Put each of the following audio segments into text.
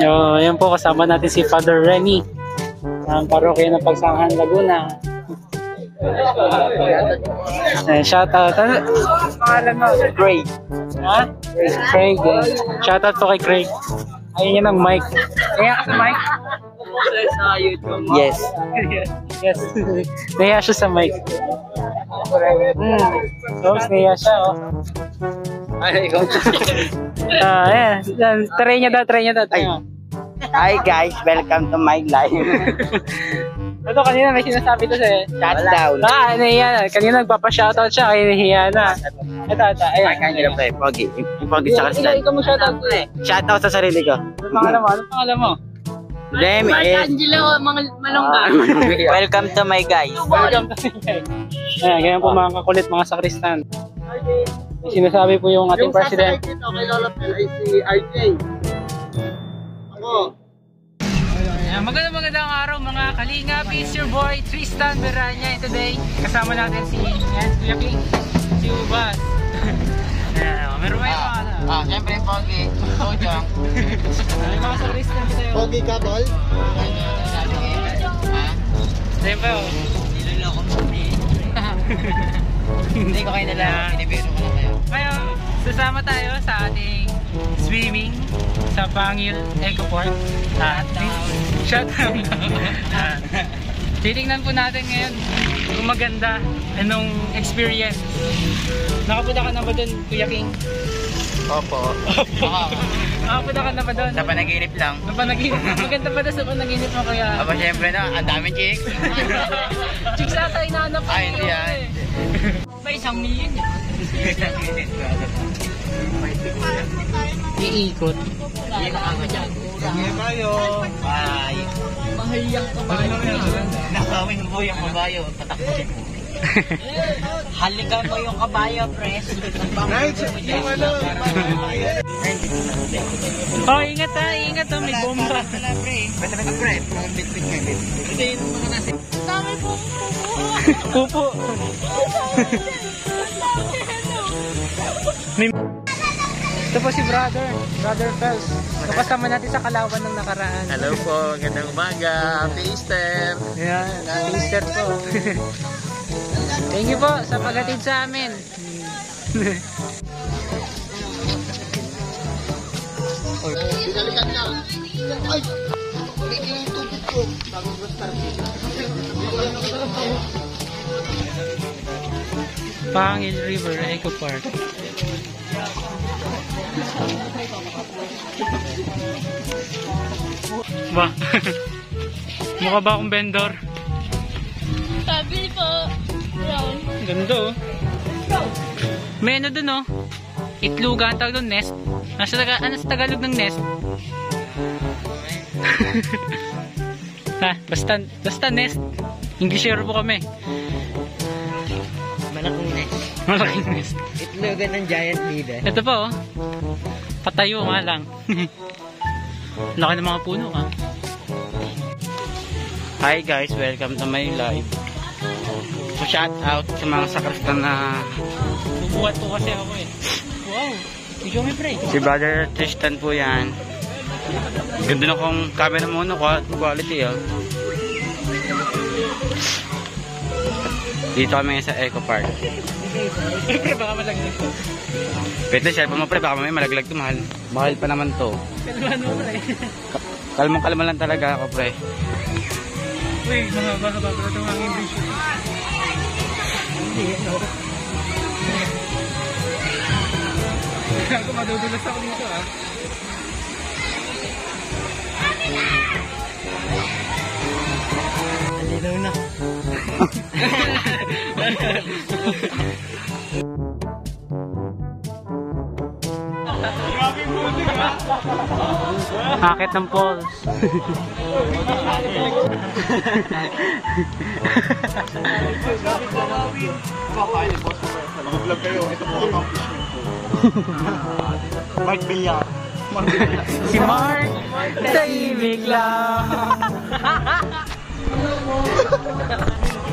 Yan po, kasama natin si Father Remy ng Parokya ng Pagsangahan, Laguna. Shoutout. Ano pangalan mo? Craig. Ha? Craig. Shoutout po kay Craig. Ayun yan ang mic. Kaya ka sa mic? Yes. Yes. Nahiya siya sa mic. Oops, nahiya siya, oh. Ayan. Try niya daw. Hi guys, welcome to my life. Ito, kanina may sinasabi to siya. Shutdown. Nahiya na. Kanina nagpapa-shoutout siya, kaya nahiya na. Ito. Ayan. Kanina pa eh, Pogi. Yung Pogi sa Kristal. Ikaw mo shoutout ko eh. Shoutout sa sarili ko. Ano pangalan mo? Remy is... Angelo, Malongga. Welcome to my guys. Welcome to my guys. Ayan, ganyan po mga kakulit, mga sakristan. May sinasabi po yung ating president. Yung sa kay Lola Pel ay si RJ. Ako. Magandang araw mga kalingap. It's your boy Tristan Beranya. And today, kasama natin si Kuya King, si Ubas. Meron ba yung mga Siyempre Pogi. Sojang. may mga sakristan sa'yo. Pogi ka, tol? Siyempre, oh. Niloloko mo. Hindi ko kayo nalaman. Pinibiro ko na kayo. Ngayon, sasama tayo sa ating swimming sa Pangil Eco Park. Shutdown. Titingnan po natin ngayon kung maganda anong experience. Nakapunta ka na ba doon, Kuya King? Opo. Nakapunta ka na ba doon? Sa panaginip lang. Sa panaginip. Maganda ba doon sa panaginip mo, Kuya? Aba siyempre na, ang daming chicks. Chicks ata inaanap ko. Ay, hindi yan. May 1 million yun. Iikot. Kabayo. Bye. Mahiyang kabayo. Nakawin mo yung kabayo. Patakbo. Halikan mo yung kabayo, pres. Oh, ingat ha, ingat ha, may bomba. Dami pong Pupo. Ito po si Brother Pels. Kapasama natin sa Kalawan ng nakaraan. Hello po, gandang umaga. Happy Easter. Yan, Easter po. Thank you po sa paghatid sa amin. Binalikan niya. Ay! Bigyan yung tubig ko. Bagong restart. Pangil River Eco Park. Ba? Mukha ba akong vendor? sabi po. Brown. Ganda oh. May ano dun oh. Itlugan, tawag doon, nest. Ano sa Tagalog ng nest? Ha, basta nest. Englishero po kami. Malaking nest. Malaking nest. Itlogan ng giant leader. Ito pa oh. Patayo nga lang. Laki ng mga puno ah. Hi guys, welcome to my live. So shout out sa mga sakristan na Bubuhat po kasi ako eh. Wow, video mo pre. si Brother Tristan po yan. Ganda na kong camera mo no, quality oh. Dito kami sa Eco Park. Pre, baka malaglag ko. Pwede cellphone mo pre, baka may malaglag to, mahal. Mahal pa naman to. Kalman mo pre. Kalmang-kalma lang talaga ako pre. Uy, mahaba-haba pala itong aking vision. Hindi, no? Ako madudulas ako dito ah. Alinaw na. Akit ng poles. Mag-vlog kayo. Ito po ang accomplishment ko. Mark Villar. Si Mark, tahimik lang.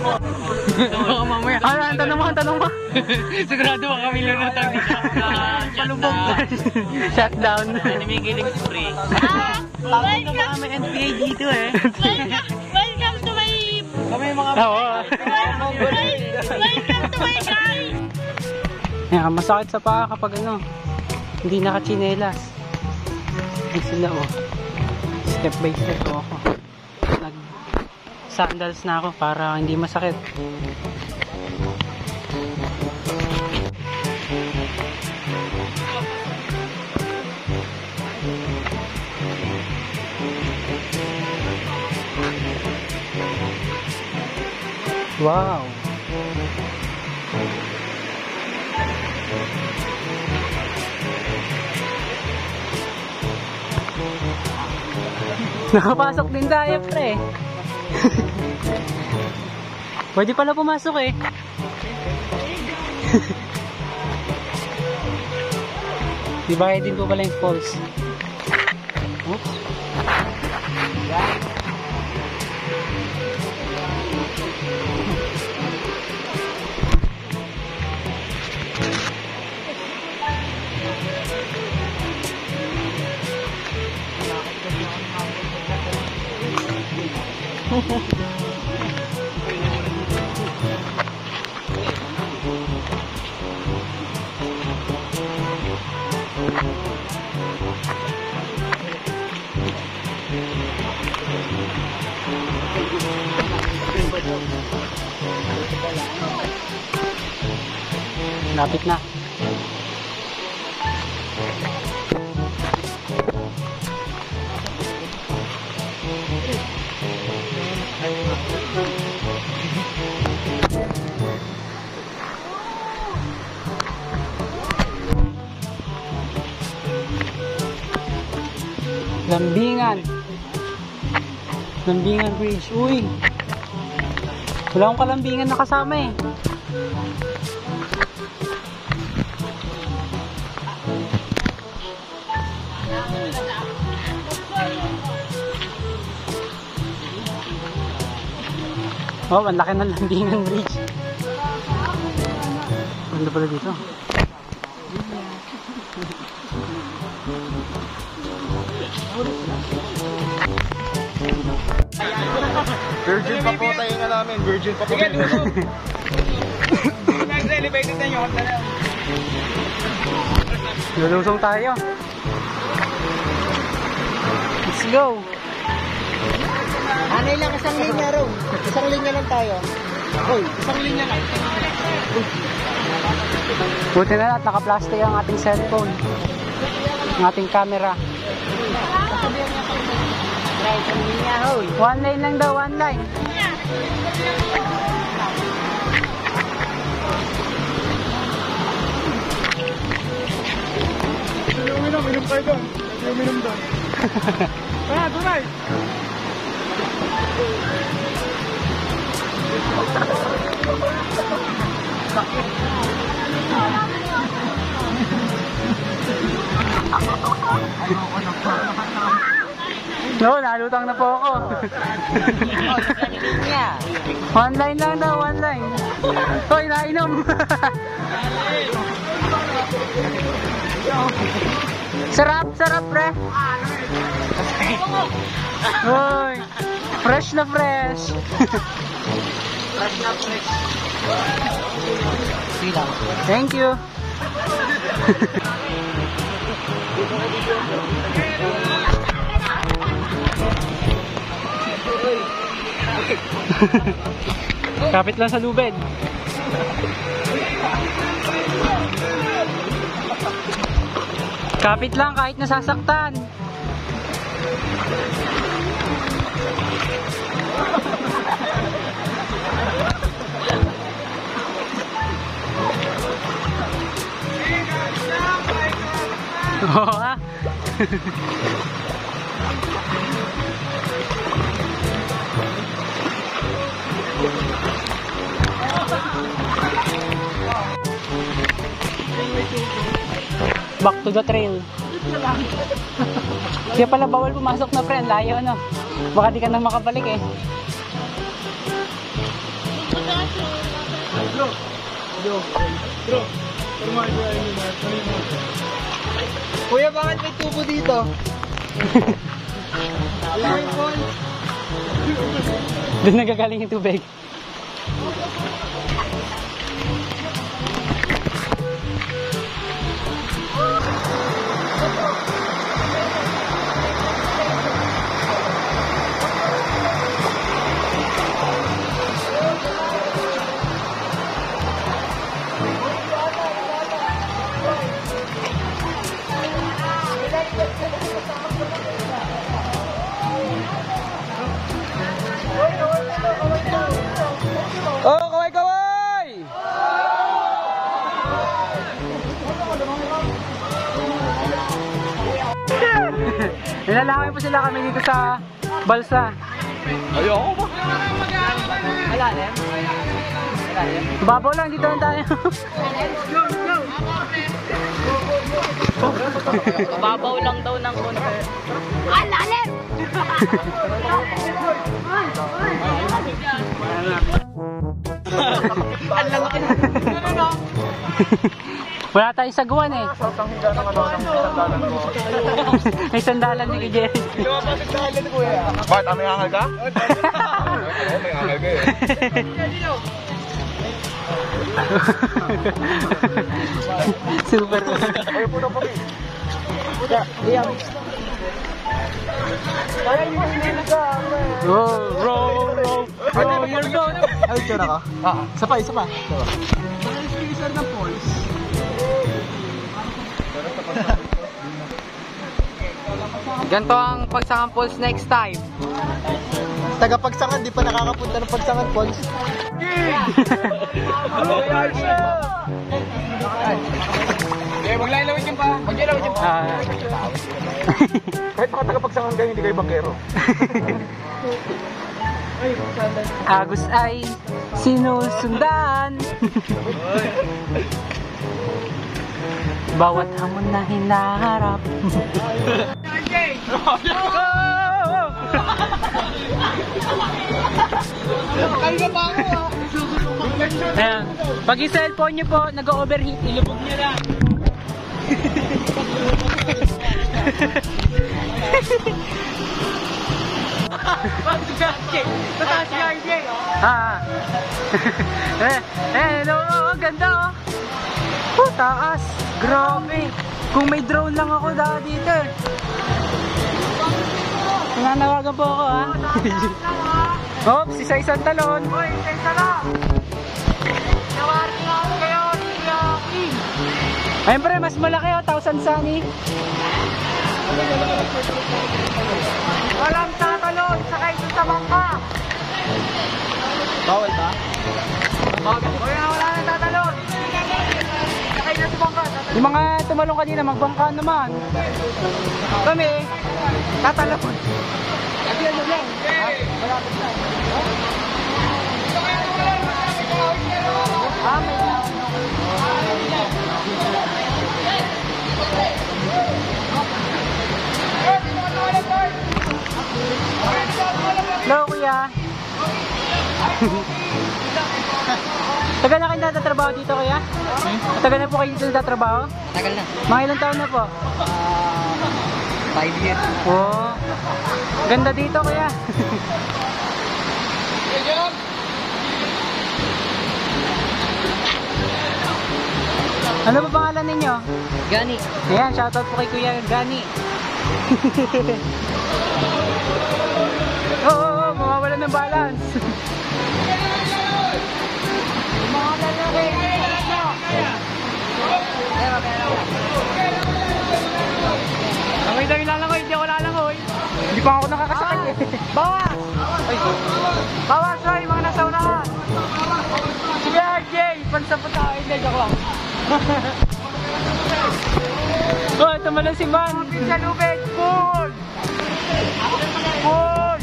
Baka mamaya. Ano, tanong mo. Sigurado ba kami lunotang dito? Palubog. Shutdown. Namimigiling spray. Welcome! May NPA dito eh. Welcome to my... Kami mga... Oo. Welcome to my guys! Yan, masakit sa paa kapag ano, hindi nakachinelas. Ay sila oh. Step by step oh ako. Nag-sandals na ako para hindi masakit. Wow! Nakapasok din tayo, pre. Pwede pala pumasok eh. Diba din po pala yung falls. Oops. Lapit na. Lambingan. Lambingan Bridge. Uy. Wala akong kalambingan na kasama eh. Oh, ang laki ng Lambingan Bridge. Ano pala dito? Virgin pa po tayo nga namin. Virgin pa po. Sige, duso. Next elevated na yun. Lulusong tayo. Let's go. Anay lang, isang linya raw. Isang linya lang tayo. Hoy, isang linya lang. Buti na at naka-plastic ang ating cellphone. Ang ating camera. Isang linya, hoy. One line lang daw, one line. Minom kayo doon. Minom doon. Ah, tunay. No, nalutang na po ako. One line lang daw, one line. Hoy, nainom. Sarap, sarap, pre. Hoy, fresh na fresh. Fresh na fresh. Thank you. Kapit lang sa lubid. Kapit lang kahit nasasaktan. Oo ha. Back to the trail. Kaya pala bawal pumasok na friend, layo ano. Baka di ka na makabalik eh. Kuya, bakit may tubo dito? Doon nagagaling yung tubig. Oh, kaway kaway! Nilalakay po sila kami dito sa balsa. Ayoko ba? Malalim? Babaw lang, dito lang tayo. Babaw lang daw ng konti. Ah, lalim! Wala tayong saguan eh. May sandalan ni Jerry. Bart, may angal ka? Oo, may angal ka eh. Super. Ay, puno pa rin. Row, row, row, row your boat. Ay, tira ka? Isa pa, isa pa. Ganto ang pagsangan pools next time. Taga-pagsangan, di pa nakakapunta ng pagsangan, Pons. Maglalawin yung pa. Maglalawin yung pa. Kahit mga taga-pagsangan kayo, hindi kayo bangkero. Agus ay sinusundan. Bawat hamon na hinaharap. Ayan. Pag yung cellphone nyo po nag-overheat, ilubog nyo lang. Hello, ganda oh. Taas, grabe. Kung may drone lang ako dito eh. Nananawagan po ako ha. Oops, isa-isang talon. Hoy, isa-isa lang. Nawarin nga ako kayo, King. Ayun pre, mas malaki oh, 1,000 sunny. Walang tatalon, sakay dun sa bangka. Bawal ba? Wala na tatalon. Sakay na sa bangka. Yung mga tumalong kanina, magbangka naman. Kami, tatalon. Ano lang? Malapit na. Hello, kuya. Tagal na kayo natatrabaho dito, kuya? Tagal na po kayo dito natatrabaho? Tagal na. Mga ilang taon na po? 5 years. Oo. Ganda dito, kuya. Ano ba pangalan ninyo? Gani. Ayan, shoutout po kay Kuya Gani. Oo, mawawala ng balance. Ang dami lalangoy, hindi ako lalangoy. Hindi pa ako nakakasakit eh. Bawas! Bawas, Roy, mga nasa unahan. Sige, RJ, pansapot tayo. Hindi, joke lang. Oh, tumalon si Van. Sa lubid, full! Full!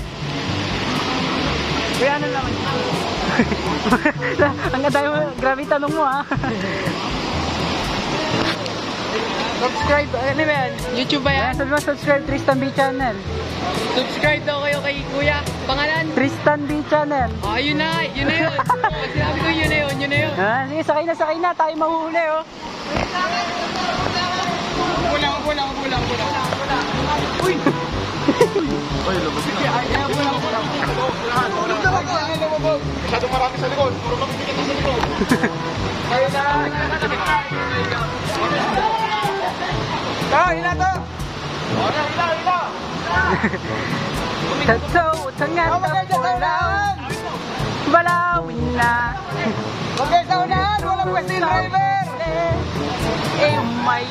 Kaya ano naman? Ang ganda mo, grabe tanong mo ha. Subscribe, ano ba yan? YouTube ba yan? Sabi mo, subscribe Tristan B Channel. Subscribe daw kayo kay Kuya. Pangalan? Tristan B Channel. Oh, yun na yun. Pag sinabi ko yun na yun. Ah, sige, sakay na. Tayo mahuhuli, oh. Kulang. Uy! Ay, labas na. Masyadong marami sa likod. Puro mabibigat na sa likod. Ayun na! Hila to! Hila! Tato, tangan, tapulan. Balawin na. Okay, sa unahan! Walang pwede driver! Eh, may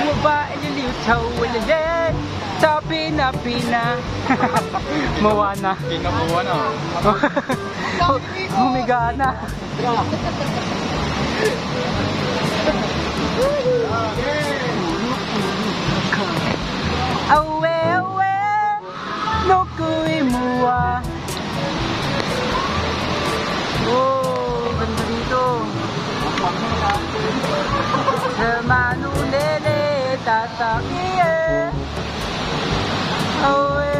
Maba, ililiw, tawalala. Sa pina. Mawana. Kinabuha na. Humiga na. Awe, no kuimuwa. Oh, ganda dito. Sa manulele, tatakiye. Awe.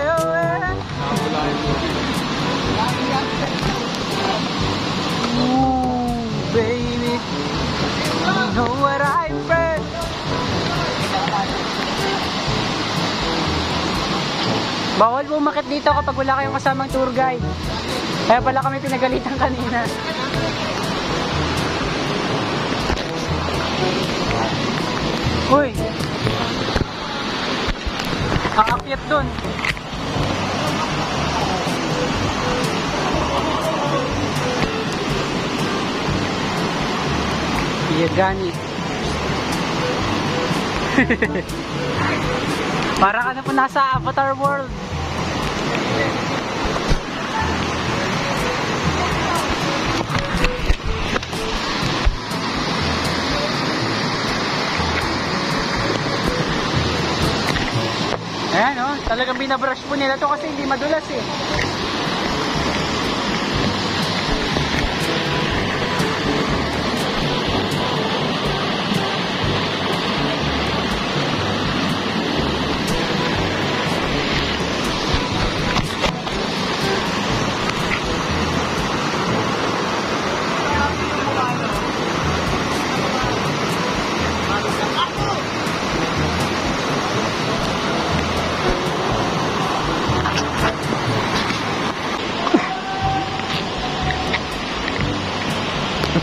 Ooh, baby, you know what I felt. Bawal umakit dito kapag wala kayong kasamang tour guide. Kaya pala kami pinagalitan kanina. Uy! Aakyat dun. Iyagani. Para ka na po nasa Avatar World. Ayan, oh, talagang binabrush po nila to kasi hindi madulas eh.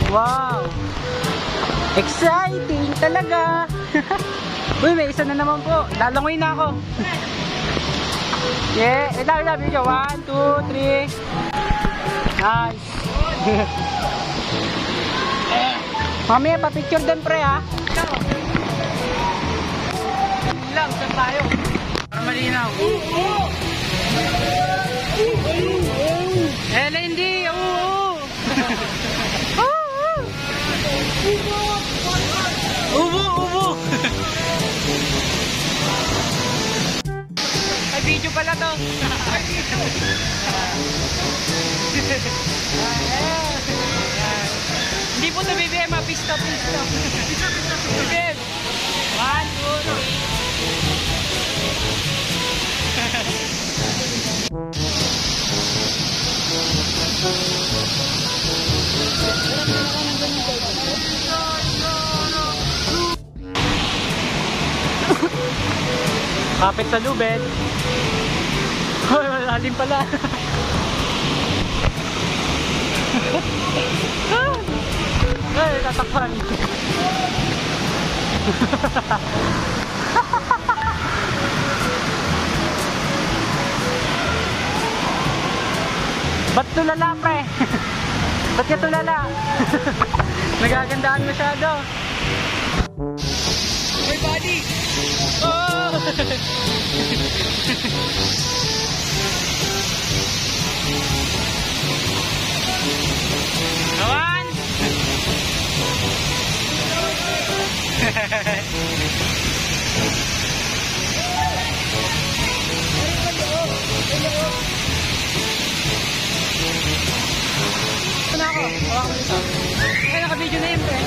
Wow! Exciting talaga! Uy, may isa na naman po. Lalangoy na ako. Yeah, ito video. 1, 2, 3. Nice. Mamaya pa-picture din pre ha. Lang, saan tayo? Para malinaw. Hindi. Ubo! Ay, video pala to. Hindi po to BBM, pista. BBM. 1, 2, 3. Kapit sa lubed. Hoy, malalim pala. Ay, tatakpan. Ba't tulala pre? Ba't ka tulala? Nagagandaan masyado. Hey, buddy! Oh! Kawan! Ano ako? Hawakan mo ito. Ay, naka-video na yun, pre.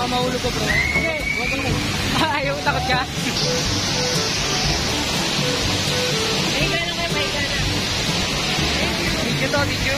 baka mahulog ka bro. Ayaw, takot ka? Did you to, did you?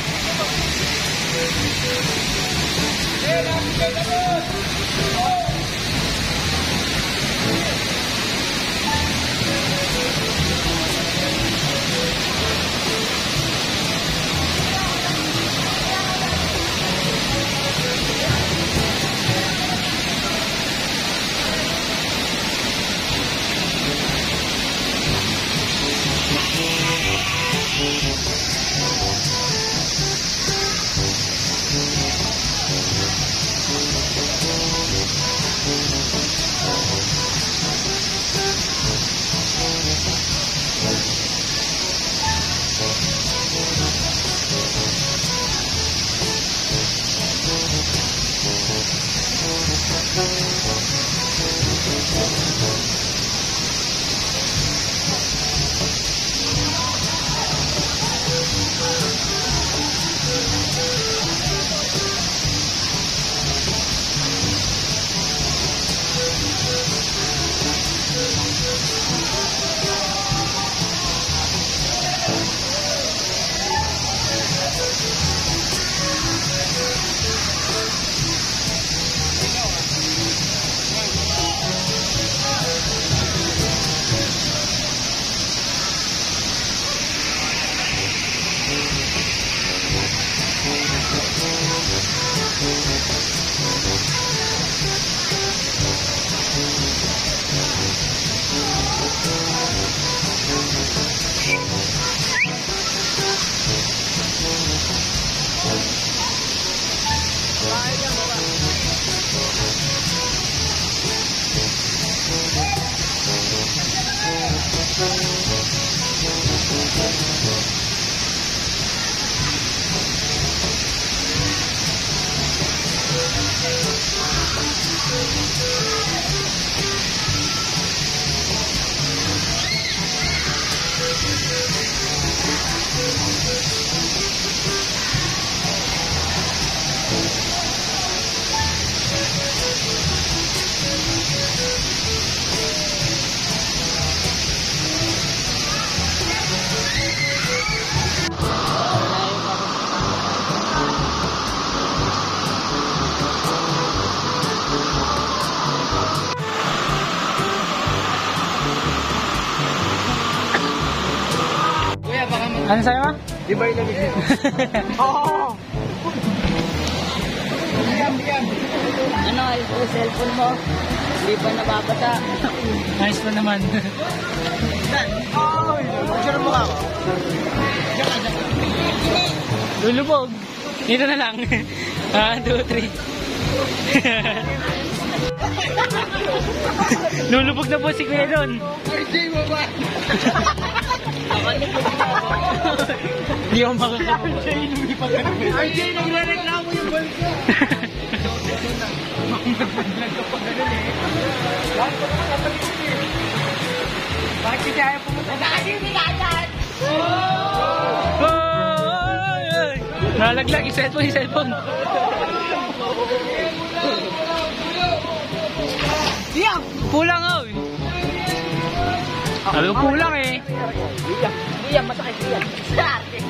Ano sa'yo? Di ba ilagay dito? Oo! Ano, yung cellphone mo? Hindi pa nababasa. Nice pa naman. Picture mo ako. Lulubog. Dito na lang. 1, 2, 3. Lulubog na po si Kuya doon. RJ mo ba? Hindi ako makakapag. RJ, nagre-reklamo yung balso. Bakit kasi ayaw pumunta? Nalaglag yung cellphone. Diyan! Kulang oh. Sabi ko kulang eh. Iyan, masakit iyan. Sabi ko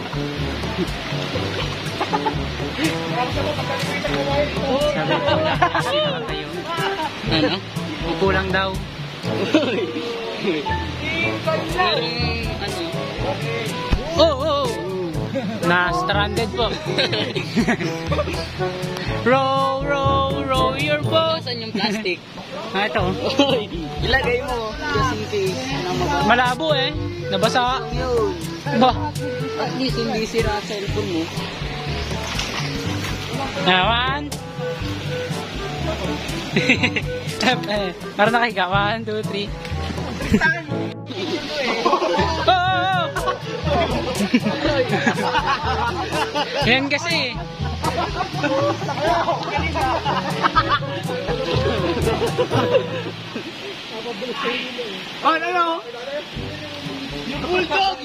kulang. Ano? Kulang daw. Oh. Na stranded po. row your boat. Saan yung plastic? Ito. Ilagay mo. Just in case. Malabo eh. Nabasa. Yun. Ba? At least hindi sira ang cellphone mo. One. Para nakahiga. 1, 2, 3. Oh! Yan kasi. Ano? Yung bulldog!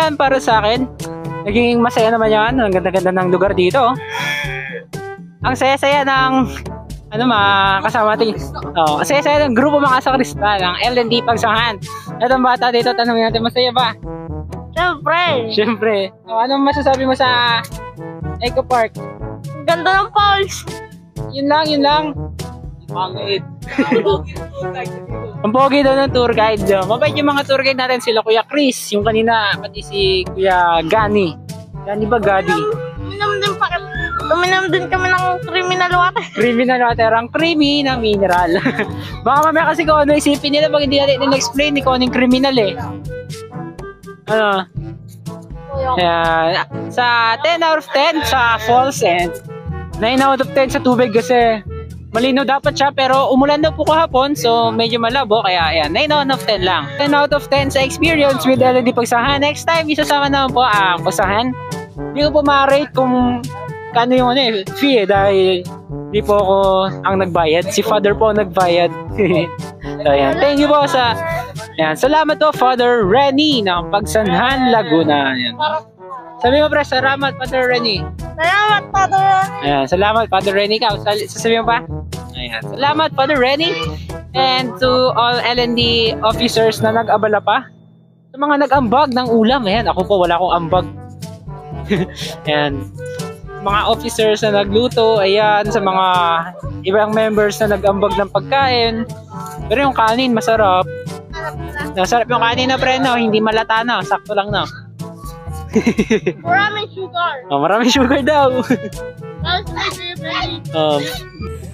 yan para sa akin. Naging masaya naman yan. Ang ganda-ganda ng lugar dito. Oh. Ang saya-saya ng mga kasama natin. Oh, ang saya-saya ng grupo mga sa Kristal, ng L&D Pagsahan. Itong bata dito, tanongin natin, masaya ba? Siyempre. Oh, anong masasabi mo sa Eco Park? Ganda ng falls. Yun lang. Pangit. Ang pogi daw ng tour guide. Mabait yung mga tour guide natin, sila Kuya Chris, yung kanina, pati si Kuya Gani. Gani ba Gadi? Uminom din kami ng criminal water. Criminal water, ang creamy na mineral. Baka mamaya kasi kung ano isipin nila pag hindi natin in-explain kung anong criminal eh. Ano? Kaya, sa 10 out of 10 sa falls and 9 out of 10 sa tubig kasi malino dapat siya pero umulan daw po kahapon so medyo malabo kaya ayan 9 out of 10 lang. 10 out of 10 sa experience with L&D Pagsahan. Next time isasama naman po ang Pagsahan. Hindi ko po ma-rate kung kano yung fee dahil hindi po ako ang nagbayad. Si Father po ang nagbayad. So ayan, thank you po sa ayan, salamat po Father Renny ng Pagsanhan, Laguna. Ayan. Sabi mo pre, salamat Father Renny. Salamat, Father. Ayan, salamat Father Renny. Ikaw, sasabihin mo pa? Ayan, salamat Father Renny. And to all L&D officers na nag-abala pa. Sa mga nag-ambag ng ulam. Ayan, ako po wala akong ambag. Ayan. Mga officers na nagluto, ayan, sa mga ibang members na nag-ambag ng pagkain. Pero yung kanin, masarap. Masarap yung kanin na pre, no? Hindi malata, no? Sakto lang, no? Maraming sugar. Oh, maraming sugar daw. That's my favorite.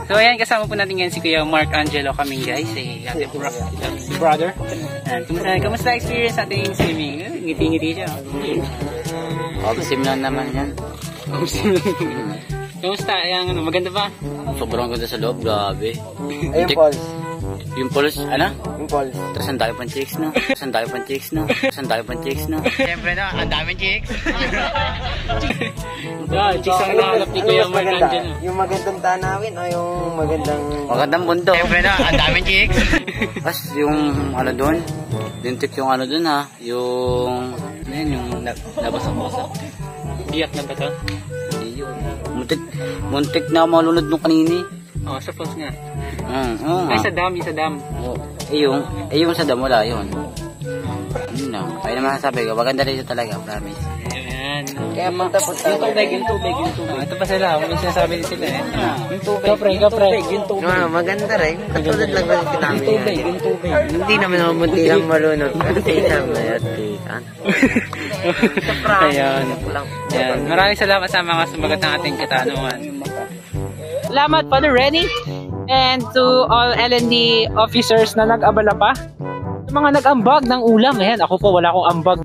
So ayan, kasama po natin ngayon si Kuya Mark Angelo kaming guys, si brother. And kamusta experience ating swimming? Ngiti-ngiti siya. Obsim lang naman yan. Kamusta? Ayan, maganda ba? Sobrang ganda sa loob, grabe. Ayun, Paul. Yung pulse, ano? Yung Paul. Tapos ang dami pang chicks, no? Siyempre na, ang daming chicks. Chicks ang nahanap ni Kuya Mark Angelo. Yung magandang tanawin o yung Magandang mundo. Siyempre na, ang daming chicks. Tapos yung ano doon, dintik yung ano doon ha, yung nabasa-basa. Biyak na ba ito? Hindi yun. Muntik na malunod nung kanini. Oh, sa falls nga. Oo nga. Ay, sa dam. Oh, yung sa dam, wala yun. Yun lang. Kaya naman sasabi ko, maganda dito talaga, promise. Ayan. Kaya punta-punta. Yung tubig. Ito pa sila, may sinasabi din sila eh. Yung tubig. Kapre. Maganda rin. Katulad lang rin namin. Yung tubig. Hindi naman ako munti lang malunod. Kasi naman at Ayan. Ayan. Maraming salamat sa mga sumagot ng ating katanungan. Salamat Father Renny. And to all L&D officers na nag-abala pa. Sa mga nag-ambag ng ulam. Ayan, ako po wala akong ambag.